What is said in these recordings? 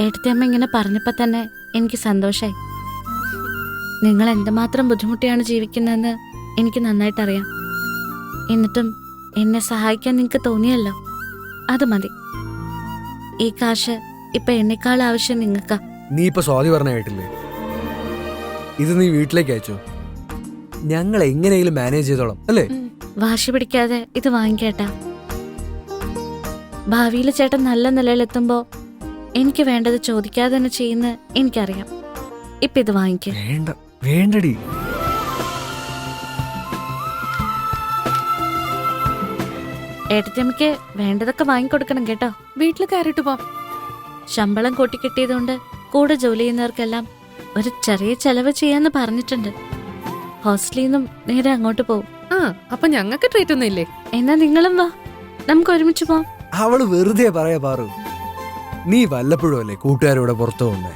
ഏട്ടത്തിയമ്മ ഇങ്ങനെ പറഞ്ഞപ്പോ തന്നെ എനിക്ക് സന്തോഷായി. നിങ്ങൾ എന്തുമാത്രം ബുദ്ധിമുട്ടിയാണ് ജീവിക്കുന്നതെന്ന് എനിക്ക് നന്നായിട്ടറിയാം. എന്നിട്ടും എന്നെ സഹായിക്കാൻ നിങ്ങൾക്ക് തോന്നിയല്ലോ, അത് മതി. ഈ കാശ് ഇപ്പൊ എന്നെക്കാൾ ആവശ്യം നിങ്ങൾക്കാ. നീ ഇപ്പൊ സ്വാതി പറഞ്ഞ കേട്ടില്ലേ? ഇത് നീ വീട്ടിലേക്ക് അയച്ചോ, ഞങ്ങൾ എങ്ങനെയെങ്കിലും മാനേജ് ചെയ്തോളാം അല്ലേ? വാശി പിടിക്കാതെ ഇത് വാങ്ങിക്കേട്ടാ. ഭാവിയിൽ ചേട്ടൻ നല്ല നിലയിലെത്തുമ്പോ എനിക്ക് വേണ്ടത് ചോദിക്കാതെ തന്നെ ചെയ്യുന്ന എനിക്കറിയാം. ഇപ്പൊ ഇത് വാങ്ങിക്കേ. വേണ്ട വേണ്ടടി. ഏട്ടത്തിയമ്മയ്ക്ക് വേണ്ടതൊക്കെ വാങ്ങിക്കൊടുക്കണം കേട്ടോ. വീട്ടിൽ കയറിട്ട് പോ. ശമ്പളം കൂട്ടിക്കിട്ടിയതുകൊണ്ട് കൂടെ ജോലി ചെയ്യുന്നവർക്കെല്ലാം ഒരു ചെറിയ ചെലവ് ചെയ്യാന്ന് പറഞ്ഞിട്ടുണ്ട്. ഹോസ്റ്റലിൽ നിന്നും നേരെ അങ്ങോട്ട് പോകും. ആ, അപ്പൊ ഞങ്ങൾക്ക് ട്രീറ്റ് ഒന്നും ഇല്ലേ? എന്നാ നിങ്ങളും വാ, നമുക്ക് ഒരുമിച്ച് പോവാം. അവള് വെറുതെ പറയാ പാറു. നീ വല്ലപ്പോഴും അല്ലേ കൂട്ടുകാരോടെ പുറത്തു പോകുന്നേ?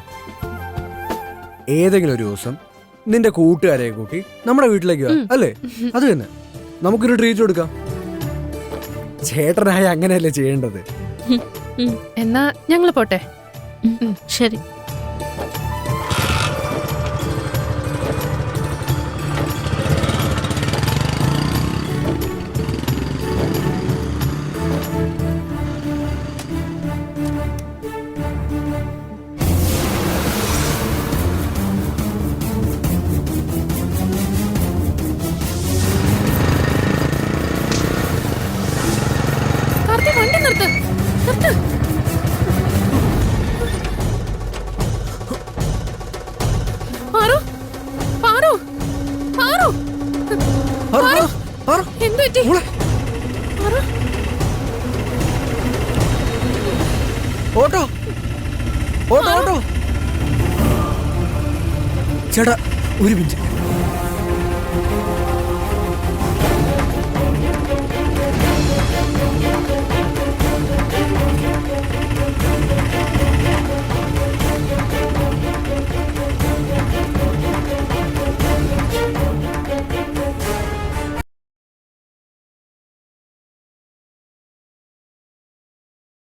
ഏതെങ്കിലും ഒരു ദിവസം നിന്റെ കൂട്ടുകാരെ കൂട്ടി നമ്മുടെ വീട്ടിലേക്ക് വാ, അല്ലേ? അത് തന്നെ, നമുക്കൊരു ട്രീറ്റ് കൊടുക്കാം. ചേട്ടനായ അങ്ങനെയല്ലേ ചെയ്യേണ്ടത്. എന്നാ ഞങ്ങള് പോട്ടെ. ശരി. വണ്ടി നിർത്ത്, നിർത്ത്. പാറു, പാറു, പാറു, പാറു, എന്ത് പറ്റി? Paru, auto auto auto. ചേട്ടാ ഒരു മിനിറ്റ്.